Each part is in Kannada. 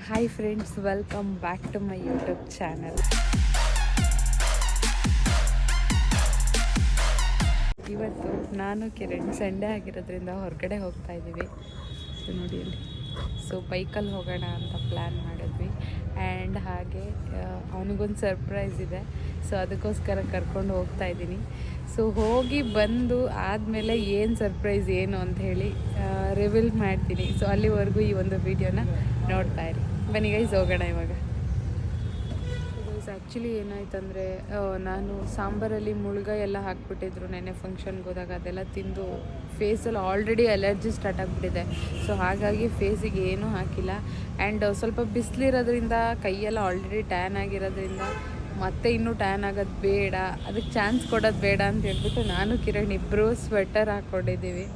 Hi friends, welcome back to my YouTube channel. ಇವತ್ತು ನಾನು ಕಿರಣ್ ಸಂಡೇ ಆಗಿರೋದ್ರಿಂದ ಹೊರಗಡೆ ಹೋಗ್ತಾ ಇದ್ದೀವಿ. ಸೊ ನೋಡಿ ಅಲ್ಲಿ, ಸೊ ಬೈಕಲ್ಲಿ ಹೋಗೋಣ ಅಂತ ಪ್ಲ್ಯಾನ್ ಮಾಡಿದ್ವಿ. ಆ್ಯಂಡ್ ಹಾಗೆ ಅವನಿಗೊಂದು ಸರ್ಪ್ರೈಸ್ ಇದೆ, ಸೊ ಅದಕ್ಕೋಸ್ಕರ ಕರ್ಕೊಂಡು ಹೋಗ್ತಾ ಇದ್ದೀನಿ. ಸೊ ಹೋಗಿ ಬಂದು ಆದಮೇಲೆ ಏನು ಸರ್ಪ್ರೈಸ್ ಏನು ಅಂತ ಹೇಳಿ ರಿವೀಲ್ ಮಾಡ್ತೀನಿ. ಸೊ ಅಲ್ಲಿವರೆಗೂ ಈ ಒಂದು ವಿಡಿಯೋನ ನೋಡ್ತಾ ಇರಿ. ಬನ್ನಿ ಗೈಸ್, ಹೋಗೋಣ ಇವಾಗ. ಗೈಸ್, ಆ್ಯಕ್ಚುಲಿ ಏನಾಯ್ತಂದರೆ, ನಾನು ಸಾಂಬಾರಲ್ಲಿ ಮುಳುಗಾಯಿ ಎಲ್ಲ ಹಾಕ್ಬಿಟ್ಟಿದ್ರು ನೆನ್ನೆ ಫಂಕ್ಷನ್ಗೆ ಹೋದಾಗ. ಅದೆಲ್ಲ ತಿಂದು ಫೇಸಲ್ಲಿ ಆಲ್ರೆಡಿ ಅಲರ್ಜಿ ಸ್ಟಾರ್ಟ್ ಆಗಿಬಿಟ್ಟಿದೆ. ಸೊ ಹಾಗಾಗಿ ಫೇಸಿಗೆ ಏನೂ ಹಾಕಿಲ್ಲ. ಆ್ಯಂಡ್ ಸ್ವಲ್ಪ ಬಿಸಿಲಿರೋದ್ರಿಂದ ಕೈಯೆಲ್ಲ ಆಲ್ರೆಡಿ ಟ್ಯಾನ್ ಆಗಿರೋದ್ರಿಂದ ಮತ್ತೆ ಇನ್ನೂ ಟ್ಯಾನ್ ಆಗೋದು ಬೇಡ, ಅದಕ್ಕೆ ಚಾನ್ಸ್ ಕೊಡೋದು ಬೇಡ ಅಂತ ಹೇಳ್ಬಿಟ್ಟು ನಾನು ಕಿರಣ್ ಇಬ್ಬರು ಸ್ವೆಟರ್ ಹಾಕ್ಕೊಂಡಿದ್ದೀವಿ.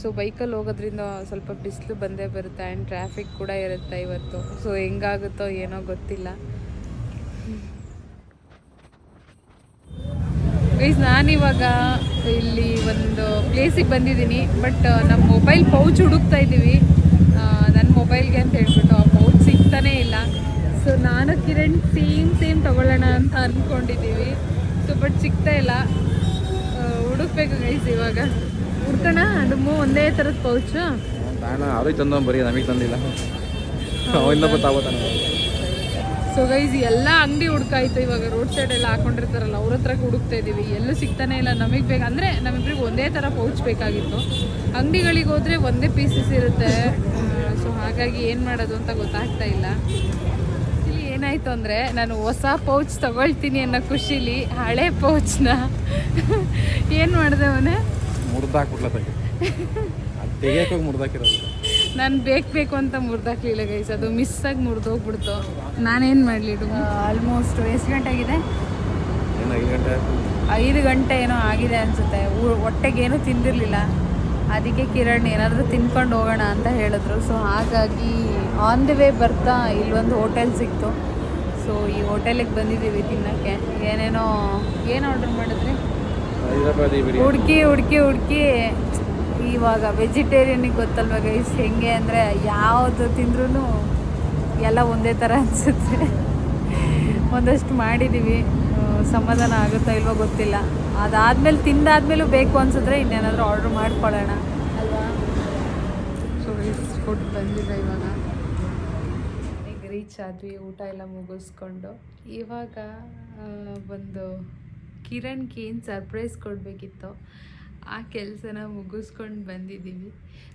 ಸೊ ಬೈಕಲ್ಲಿ ಹೋಗೋದ್ರಿಂದ ಸ್ವಲ್ಪ ಬಿಸಿಲು ಬಂದೇ ಬರುತ್ತೆ. ಆ್ಯಂಡ್ ಟ್ರಾಫಿಕ್ ಕೂಡ ಇರುತ್ತೆ ಇವತ್ತು. ಸೊ ಹೆಂಗಾಗುತ್ತೋ ಏನೋ ಗೊತ್ತಿಲ್ಲ. ಗೈಸ್, ನಾನಿವಾಗ ಇಲ್ಲಿ ಒಂದು ಪ್ಲೇಸಿಗೆ ಬಂದಿದ್ದೀನಿ. ಬಟ್ ನಮ್ಮ ಮೊಬೈಲ್ ಪೌಚ್ ಹುಡುಕ್ತಾ ಇದ್ದೀವಿ, ನನ್ನ ಮೊಬೈಲ್ಗೆ ಅಂತ ಹೇಳ್ಬಿಟ್ಟು. ಆ ಪೌಚ್ ಸಿಗ್ತಾನೇ ಇಲ್ಲ. ಸೊ ನಾನು ಕಿರಣ್ ಸೇಮ್ ತೊಗೊಳ್ಳೋಣ ಅಂತ ಅಂದ್ಕೊಂಡಿದ್ದೀವಿ. ಸೊ ಬಟ್ ಸಿಗ್ತಾ ಇಲ್ಲ, ಹುಡುಕ್ಬೇಕು ಗೈಸ್. ಇವಾಗ ಹುಡ್ಕೋಣ. ಡುಮ್ಮು ಒಂದೇ ಥರದ ಪೌಚು ಅವ್ರಿಗೆ ತಂದ ಬರೀ ನಮಗೆ ತಂದಿಲ್ಲ. ಸೊ ಗೈಸ್, ಎಲ್ಲ ಅಂಗಡಿ ಹುಡ್ಕಾಯ್ತು. ಇವಾಗ ರೋಡ್ ಸೈಡ್ ಎಲ್ಲ ಹಾಕೊಂಡಿರ್ತಾರಲ್ಲ, ಅವ್ರ ಹತ್ರ ಹುಡುಕ್ತಾ ಇದ್ದೀವಿ. ಎಲ್ಲೂ ಸಿಗ್ತಾನೆ ಇಲ್ಲ. ನಮಗೆ ಬೇಕು ಅಂದರೆ ನಮ್ಮಿಬ್ರಿಗೆ ಒಂದೇ ಥರ ಪೌಚ್ ಬೇಕಾಗಿತ್ತು. ಅಂಗಡಿಗಳಿಗೆ ಹೋದರೆ ಒಂದೇ ಪೀಸಸ್ ಇರುತ್ತೆ. ಸೊ ಹಾಗಾಗಿ ಏನು ಮಾಡೋದು ಅಂತ ಗೊತ್ತಾಗ್ತಾ ಇಲ್ಲ. ಇಲ್ಲಿ ಏನಾಯಿತು ಅಂದರೆ, ನಾನು ಹೊಸ ಪೌಚ್ ತೊಗೊಳ್ತೀನಿ ಅನ್ನೋ ಖುಷಿಲಿ ಹಳೆ ಪೌಚ್ನ ಏನು ಮಾಡಿದೆ ಅವನೇ ನಾನು ಬೇಕು ಅಂತ ಮುರಿದಾಕ್ಲಿಲ್ಲ ಗೈಸ್. ಅದು ಮಿಸ್ಸಾಗಿ ಮುರಿದೋಗ್ಬಿಡ್ತು. ನಾನೇನು ಮಾಡಲಿ? ಆಲ್ಮೋಸ್ಟ್ ಎಷ್ಟು ಗಂಟೆ ಆಗಿದೆ? 5 ಗಂಟೆ ಏನೋ ಆಗಿದೆ ಅನಿಸುತ್ತೆ. ಹೊಟ್ಟೆಗೇನೂ ತಿಂದಿರಲಿಲ್ಲ. ಅದಕ್ಕೆ ಕಿರಣ್ ಏನಾದರೂ ತಿನ್ಕೊಂಡು ಹೋಗೋಣ ಅಂತ ಹೇಳಿದ್ರು. ಸೊ ಹಾಗಾಗಿ ಆನ್ ದಿ ವೇ ಬರ್ತಾ ಇಲ್ಲೊಂದು ಹೋಟೆಲ್ ಸಿಕ್ತು. ಸೊ ಈ ಹೋಟೆಲಿಗೆ ಬಂದಿದ್ದೀವಿ ತಿನ್ನೋಕ್ಕೆ. ಏನು ಆರ್ಡರ್ ಮಾಡಿದ್ರಿ? ಹುಡುಕಿ ಇವಾಗ ವೆಜಿಟೇರಿಯನಿಗೆ ಗೊತ್ತಲ್ವ ಗೈಸ್ ಹೆಂಗೆ ಅಂದರೆ, ಯಾವುದು ತಿಂದ್ರೂ ಎಲ್ಲ ಒಂದೇ ಥರ ಅನಿಸುತ್ತೆ. ಒಂದಷ್ಟು ಮಾಡಿದ್ದೀವಿ, ಸಮಾಧಾನ ಆಗುತ್ತಾ ಇಲ್ವೋ ಗೊತ್ತಿಲ್ಲ. ಅದಾದಮೇಲೆ ತಿಂದಾದ್ಮೇಲೂ ಬೇಕು ಅನಿಸಿದ್ರೆ ಇನ್ನೇನಾದರೂ ಆರ್ಡ್ರ್ ಮಾಡ್ಕೊಳ್ಳೋಣ ಅಲ್ವಾ? ಸೊ ಫುಡ್ ಬಂದಿದೆ. ಇವಾಗ ಈಗ ರೀಚ್ ಆದ್ವಿ, ಊಟ ಎಲ್ಲ ಮುಗಿಸ್ಕೊಂಡು. ಇವಾಗ ಒಂದು ಕಿರಣ್ಗೆ ಏನು ಸರ್ಪ್ರೈಸ್ ಕೊಡಬೇಕಿತ್ತು ಆ ಕೆಲಸನ ಮುಗಿಸ್ಕೊಂಡು ಬಂದಿದ್ದೀವಿ.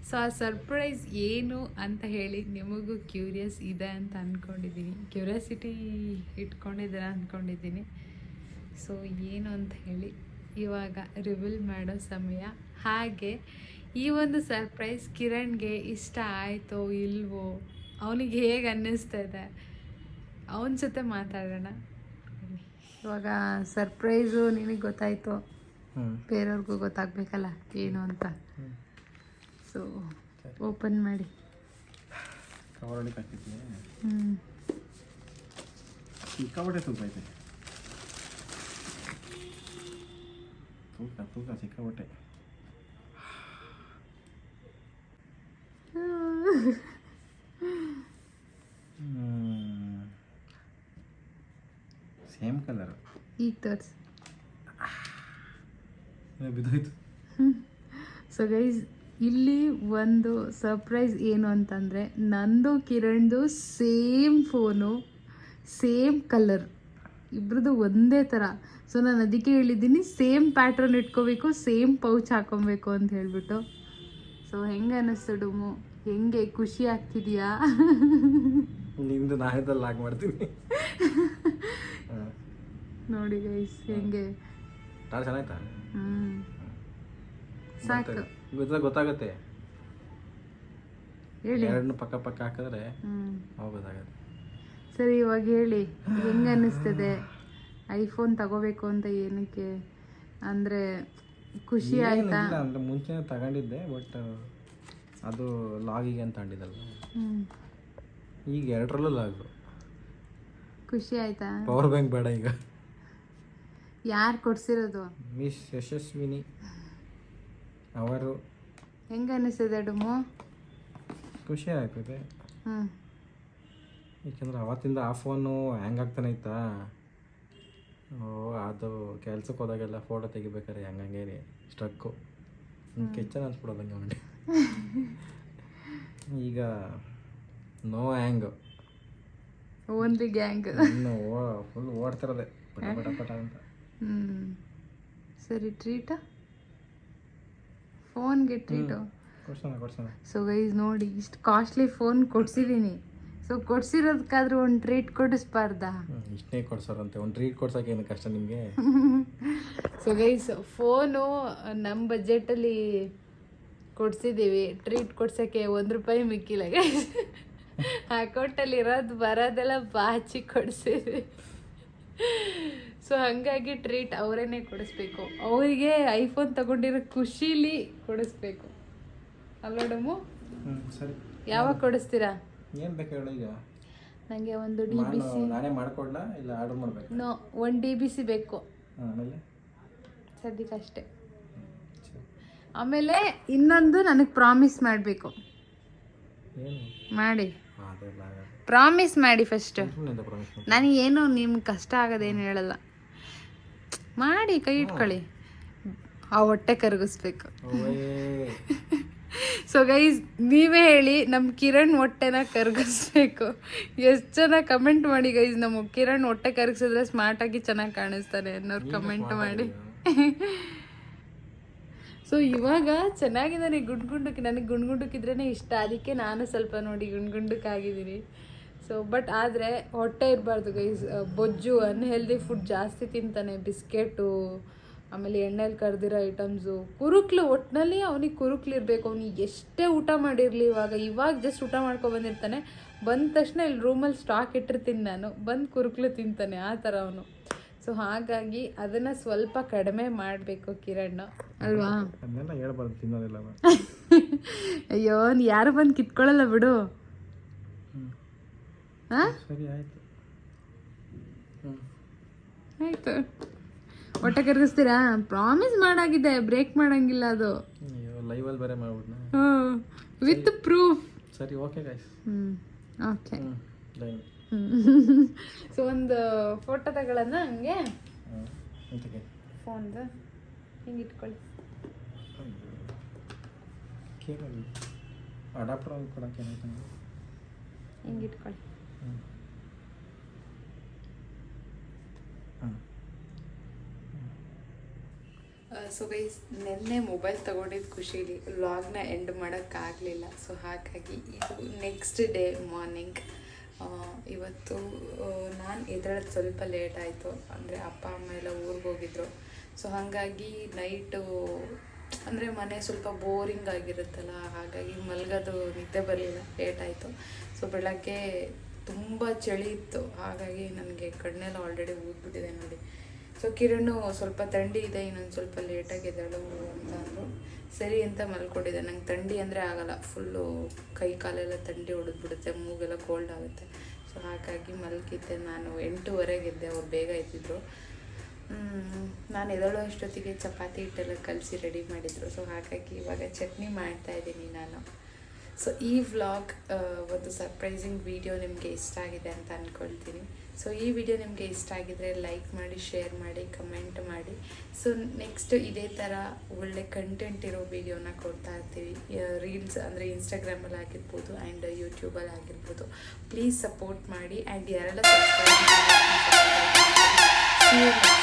ಸೊ ಆ ಸರ್ಪ್ರೈಸ್ ಏನು ಅಂತ ಹೇಳಿ ನಿಮಗೂ ಕ್ಯೂರಿಯಸ್ ಇದೆ ಅಂತ ಅಂದ್ಕೊಂಡಿದ್ದೀನಿ. ಕ್ಯೂರಿಯಾಸಿಟಿ ಇಟ್ಕೊಂಡಿದ್ದೀರ ಅಂದ್ಕೊಂಡಿದ್ದೀನಿ. ಸೊ ಏನು ಅಂತ ಹೇಳಿ ಇವಾಗ ರಿವೀಲ್ ಮಾಡೋ ಸಮಯ. ಹಾಗೆ ಈ ಒಂದು ಸರ್ಪ್ರೈಸ್ ಕಿರಣ್ಗೆ ಇಷ್ಟ ಆಯಿತೋ ಇಲ್ವೋ, ಅವನಿಗೆ ಹೇಗೆ ಅನ್ನಿಸ್ತಾ ಅವನ ಜೊತೆ ಮಾತಾಡೋಣ. ಇವಾಗ ಸರ್ಪ್ರೈಸು ನಿನಗೆ ಗೊತ್ತಾಯಿತು, ಬೇರೆಯವ್ರಿಗೂ ಗೊತ್ತಾಗಬೇಕಲ್ಲ ಏನು ಅಂತ. ಸೊ ಓಪನ್ ಮಾಡಿ. ಸಿಕ್ಕಾಪಟ್ಟೆ ತೂಕ ಐತೆ. ತೂಕ ಸಿಕ್ಕಾಪಟ್ಟೆ. Same colour. ಈಗ ತೋರಿಸಿ. ಬಿದ್ದೋಯ್ತು. ಸೊ ಗೈಸ್, ಇಲ್ಲಿ ಒಂದು ಸರ್ಪ್ರೈಸ್ ಏನು ಅಂತಂದರೆ, ನಂದು ಕಿರಣ್ದು ಸೇಮ್ ಫೋನು, ಸೇಮ್ ಕಲರ್, ಇಬ್ರದ್ದು ಒಂದೇ ಥರ. ಸೊ ನಾನು ಅದಕ್ಕೆ ಹೇಳಿದ್ದೀನಿ ಸೇಮ್ ಪ್ಯಾಟ್ರನ್ ಇಟ್ಕೋಬೇಕು, ಸೇಮ್ ಪೌಚ್ ಹಾಕೊಬೇಕು ಅಂತ ಹೇಳ್ಬಿಟ್ಟು. ಸೊ ಹೆಂಗೆ ಅನ್ನಿಸ್ತು ಡುಮು? ಹೆಂಗೆ ಖುಷಿ ಆಗ್ತಿದೆಯಾ? ನಿಮ್ದು ನಾಯಿದಲ್ಲಿ ಲಾಕ್ ಮಾಡ್ತೀನಿ ನೋಡಿ ಗೈಸ್ ಹೆಂಗೆ. ಚೆನ್ನಾಯ್ತಾ? ಸಾಕು, ಗೊತ್ತಾಗುತ್ತೆ. ಹೇಳಿ. ಎರಡನ್ನೂ ಪಕ್ಕ ಹಾಕಿದ್ರೆ ಹೋಗೋದಾಗತ್ತೆ. ಸರಿ, ಇವಾಗ ಹೇಳಿ ಹೆಂಗೆ ಅನ್ನಿಸ್ತದೆ? ಐಫೋನ್ ತಗೋಬೇಕು ಅಂತ ಏನಕ್ಕೆ ಅಂದರೆ ಖುಷಿ ಆಯ್ತಾ? ಅಂದರೆ ಮುಂಚೆ ತಗೊಂಡಿದ್ದೆ, ಬಟ್ ಅದು ಲಾಗಿಗೆ ಅಂತ ತಗೊಂಡಿದ್ದಲ್ಲ. ಈಗ 2ರಲ್ಲೂ ಲಾಗು. ಖುಷಿ ಆಯ್ತಾ? ಪವರ್ ಬ್ಯಾಂಕ್ ಬೇಡ ಈಗ. ಯಾರು ಕೊಡ್ಸಿರೋದು? ಮಿಸ್ ಯಶಸ್ವಿನಿ ಅವರು. ಹೆಂಗೆ ಅನ್ನಿಸ್ತದೆ ಡುಮು? ಖುಷಿ ಆಗ್ತದೆ. ಏಕೆಂದರೆ ಅವತ್ತಿಂದ ಆ ಫೋನು ಹ್ಯಾಂಗ್ ಆಗ್ತಾನೆ ಇತ್ತಾ. ಅದು ಕೆಲ್ಸಕ್ಕೆ ಹೋದಾಗೆಲ್ಲ ಫೋಟೋ ತೆಗಿಬೇಕಾರೆ ಹಂಗಂಗೆ ಸ್ಟ್ರಕ್ಕು ಕೆಚ್ಚನ ಅನ್ಸ್ಬಿಡೋದು ಹಂಗೆ ಮಾಡಿ. ಈಗ ನೋ ಹ್ಯಾಂಗು, ಓನ್ಲಿ ಗ್ಯಾಂಗ್. ಇನ್ನು ಫುಲ್ ಓಡ್ತಿರೋದೆ ಪಟ ಪಟ ಪಟ ಅಂತ. ಸರಿ, ಟ್ರೀಟ ಫೋನ್ಗೆ ಟ್ರೀಟು ಕೊಡ್ಸೋಣ. ಸೊ ಗೈಸ್ ನೋಡಿ, ಇಷ್ಟು ಕಾಸ್ಟ್ಲಿ ಫೋನ್ ಕೊಡ್ಸಿದ್ದೀನಿ. ಸೊ ಕೊಡ್ಸಿರೋದಕ್ಕಾದ್ರೂ ಒಂದು ಟ್ರೀಟ್ ಕೊಡಿಸ್ಬಾರ್ದಾ? ಇಷ್ಟೇ ಕೊಡ್ಸೋರಂತೆ, ಒಂದು ಟ್ರೀಟ್ ಕೊಡ್ಸೋಕೆ ಏನು ಕಷ್ಟ ನಿಮಗೆ? ಸೊ ಗೈಸ್, ಫೋನು ನಮ್ಮ ಬಜೆಟಲ್ಲಿ ಕೊಡ್ಸಿದ್ದೀವಿ. Treat ಕೊಡ್ಸೋಕ್ಕೆ ₹1 ಮಿಕ್ಕಿಲ್ಲ guys. ಅಕೌಂಟಲ್ಲಿ ಇರೋದು ಬರೋದೆಲ್ಲ ಬಾಚಿ ಕೊಡಿಸಿದ್ವಿ. ಸೊ ಹಾಗಾಗಿ ಟ್ರೀಟ್ ಅವರೇನೆ ಕೊಡಿಸ್ಬೇಕು. ಅವರಿಗೆ ಐಫೋನ್ ತಗೊಂಡಿರೋ ಖುಷಿಲಿ ಕೊಡಿಸ್ಬೇಕು ಅಲ್ವಾ ಡಮ್ಮು? ಸರಿ, ಯಾವಾಗ ಕೊಡಿಸ್ತೀರಾ? ಏನು ಬೇಕು ಹೇಳು ಈಗ? ನನಗೆ ಒಂದು DBC. ನಾನೇ ಮಾಡ್ಕೊಡ್ಲಾ ಇಲ್ಲ ಆರ್ಡರ್ ಮಾಡಬೇಕು? ನೋ, 1 DBC ಬೇಕು ಆಮೇಲೆ ಸದ್ಯಕ್ಕೆ ಅಷ್ಟೇ. ಆಮೇಲೆ ಇನ್ನೊಂದು ನನಗೆ ಪ್ರಾಮಿಸ್ ಮಾಡಬೇಕು. ಏನು ಮಾಡಿ, ಅದೆಲ್ಲ ಪ್ರಾಮಿಸ್ ಮಾಡಿ ಫಸ್ಟ್. ಪ್ರಾಮಿಸ್ ನನಗೇನು ನಿಮ್ಗೆ ಕಷ್ಟ ಆಗೋದೇನು ಹೇಳಲ್ಲ, ಮಾಡಿ ಕೈ ಇಟ್ಕೊಳ್ಳಿ. ಆ ಹೊಟ್ಟೆ ಕರಗಿಸ್ಬೇಕು. ಸೊ ಗೈಸ್, ನೀವೇ ಹೇಳಿ, ನಮ್ಮ ಕಿರಣ್ ಹೊಟ್ಟೆನ ಕರಗಿಸ್ಬೇಕು. ಎಷ್ಟು ಜನ ಕಮೆಂಟ್ ಮಾಡಿ ಗೈಸ್, ನಮ್ಮ ಕಿರಣ್ ಹೊಟ್ಟೆ ಕರಗಿಸಿದ್ರೆ ಸ್ಮಾರ್ಟಾಗಿ ಚೆನ್ನಾಗಿ ಕಾಣಿಸ್ತಾನೆ ಅನ್ನೋರು ಕಮೆಂಟ್ ಮಾಡಿ. ಸೊ ಇವಾಗ ಚೆನ್ನಾಗಿದ್ದಾನೆ ಗುಂಡ್ಗುಂಡಕ್ಕೆ. ನನಗೆ ಗುಂಡ್ಗುಂಡಕ್ಕಿದ್ರೇ ಇಷ್ಟ, ಅದಕ್ಕೆ ನಾನು ಸ್ವಲ್ಪ ನೋಡಿ ಗುಂಡ್ಗುಂಡಕ್ಕಾಗಿದ್ದೀನಿ. ಸೊ ಬಟ್ ಆದರೆ ಹೊಟ್ಟೆ ಇರಬಾರ್ದು ಗೈಸ್. ಬೊಜ್ಜು, ಅನ್ಹೆಲ್ದಿ ಫುಡ್ ಜಾಸ್ತಿ ತಿಂತಾನೆ, ಬಿಸ್ಕೆಟು, ಆಮೇಲೆ ಎಣ್ಣೆಲಿ ಕರೆದಿರೋ ಐಟಮ್ಸು, ಕುರುಕ್ಲು. ಒಟ್ಟಿನಲ್ಲಿ ಅವನಿಗೆ ಕುರುಕ್ಲು ಇರಬೇಕು. ಅವ್ನಿಗೆ ಎಷ್ಟೇ ಊಟ ಮಾಡಿರಲಿ, ಇವಾಗ ಜಸ್ಟ್ ಊಟ ಮಾಡ್ಕೊಬಂದಿರ್ತಾನೆ, ಬಂದ ತಕ್ಷಣ ಇಲ್ಲಿ ರೂಮಲ್ಲಿ ಸ್ಟಾಕ್ ಇಟ್ಟಿರ್ತೀನಿ ನಾನು, ಬಂದು ಕುರುಕ್ಲು ತಿಂತಾನೆ, ಆ ಥರ ಅವನು. ಸೊ ಹಾಗಾಗಿ ಅದನ್ನು ಸ್ವಲ್ಪ ಕಡಿಮೆ ಮಾಡಬೇಕು ಕಿರಣ್, ಅಲ್ವಾ? ಅದನ್ನೆಲ್ಲ ಹೇಳ್ಬಾರ್ದು, ತಿನ್ನೋದಿಲ್ಲ. ಅಯ್ಯೋ, ಯಾರು ಬಂದು ಕಿತ್ಕೊಳ್ಳಲ್ಲ ಬಿಡು. ಹಾಂ, ಸರಿ, ಆಯಿತು. ಆಯಿತು. ಹೊಟ್ಟೆ ಕರಗಿಸ್ತೀರಾ? ಪ್ರಾಮಿಸ್ ಮಾಡಾಗಿದೆ, ಬ್ರೇಕ್ ಮಾಡಂಗಿಲ್ಲ ಅದು. ಲೈವಲ್ಲಿ ಬೇರೆ ಮಾಡ್ಬಿಡ್ನ. With proof. ಸರಿ, ಓಕೆ ಗೈಸ್. ಓಕೆ. ಸೊ ಒಂದು ಫೋಟೋ ತಗೊಳ್ಳೋಣ ಹಂಗೆ, ಫೋನ್ದು ಹಿಂಗೆ ಇಟ್ಕೊಳ್ಳಿ. ಅಡಾಪ್ಟರ್ ಕೊಡೋಕೆ ಹಿಂಗೆ ಇಟ್ಕೊಳ್ಳಿ. ಸೊ ಗೈಸ್, ನೆನ್ನೆ ಮೊಬೈಲ್ ತೊಗೊಂಡಿದ್ದು ಖುಷಿಲಿ ವ್ಲಾಗ್ನ ಎಂಡ್ ಮಾಡೋಕ್ಕಾಗಲಿಲ್ಲ. ಸೊ ಹಾಗಾಗಿ ಇದು ನೆಕ್ಸ್ಟ್ ಡೇ ಮಾರ್ನಿಂಗ್. ಇವತ್ತು ನಾನು ಎದ್ದೇಳೋದು ಸ್ವಲ್ಪ ಲೇಟ್ ಆಯಿತು, ಅಂದರೆ ಅಪ್ಪ ಅಮ್ಮ ಎಲ್ಲ ಊರಿಗೆ ಹೋಗಿದ್ರು. ಸೊ ಹಾಗಾಗಿ ನೈಟು ಅಂದರೆ ಮನೆ ಸ್ವಲ್ಪ ಬೋರಿಂಗ್ ಆಗಿರುತ್ತಲ್ಲ, ಹಾಗಾಗಿ ಮಲಗೋದು ನಿದ್ದೆ ಬರಲಿಲ್ಲ, ಲೇಟ್ ಆಯಿತು. ಸೊ ಬೆಳಗ್ಗೆ ತುಂಬ ಚಳಿ ಇತ್ತು, ಹಾಗಾಗಿ ನನಗೆ ಕಣ್ಣೆಲ್ಲ ಆಲ್ರೆಡಿ ಊದ್ಬಿಟ್ಟಿದೆ ನೋಡಿ. ಸೊ ಕಿರಣು ಸ್ವಲ್ಪ ಥಂಡಿ ಇದೆ, ಇನ್ನೊಂದು ಸ್ವಲ್ಪ ಲೇಟಾಗಿ ಎದ್ದೇಳು ಅಂತ ಅಂದರು. ಸರಿ ಅಂತ ಮಲ್ಕೊಂಡಿದ್ದೆ. ನಂಗೆ ಥಂಡಿ ಅಂದರೆ ಆಗಲ್ಲ, ಫುಲ್ಲು ಕೈ ಕಾಲೆಲ್ಲ ಥಂಡಿ ಹೊಡೆದ್ಬಿಡುತ್ತೆ, ಮೂಗೆಲ್ಲ ಕೋಲ್ಡ್ ಆಗುತ್ತೆ. ಸೊ ಹಾಗಾಗಿ ಮಲಗಿದ್ದೆ. ನಾನು 8:30ಗೆ ಎದ್ದೆ, ಅವ್ರು ಬೇಗ ಎದ್ದಿದ್ರು. ನಾನು ಎದ್ದೇಳೋ ಅಷ್ಟೊತ್ತಿಗೆ ಚಪಾತಿ ಹಿಟ್ಟೆಲ್ಲ ಕಲಸಿ ರೆಡಿ ಮಾಡಿದರು. ಸೊ ಹಾಗಾಗಿ ಇವಾಗ ಚಟ್ನಿ ಮಾಡ್ತಾಯಿದ್ದೀನಿ ನಾನು. ಸೊ ಈ ವ್ಲಾಗ್ ಒಂದು ಸರ್ಪ್ರೈಸಿಂಗ್ ವಿಡಿಯೋ ನಿಮಗೆ ಇಷ್ಟ ಆಗಿದೆ ಅಂತ ಅಂದ್ಕೊಳ್ತೀನಿ. ಸೊ ಈ ವಿಡಿಯೋ ನಿಮಗೆ ಇಷ್ಟ ಆಗಿದರೆ ಲೈಕ್ ಮಾಡಿ, ಶೇರ್ ಮಾಡಿ, ಕಮೆಂಟ್ ಮಾಡಿ. ಸೊ ನೆಕ್ಸ್ಟ್ ಇದೇ ಥರ ಒಳ್ಳೆ ಕಂಟೆಂಟ್ ಇರೋ ವಿಡಿಯೋನ ಕೊಡ್ತಾ ಇರ್ತೀವಿ. ರೀಲ್ಸ್ ಅಂದರೆ ಇನ್ಸ್ಟಾಗ್ರಾಮಲ್ಲಿ ಆಗಿರ್ಬೋದು ಆ್ಯಂಡ್ ಯೂಟ್ಯೂಬಲ್ಲಿ ಆಗಿರ್ಬೋದು. ಪ್ಲೀಸ್ ಸಪೋರ್ಟ್ ಮಾಡಿ ಆ್ಯಂಡ್ ಯಾರೆಲ್ಲ ಸಬ್ಸ್ಕ್ರೈಬ್ ಮಾಡಿ.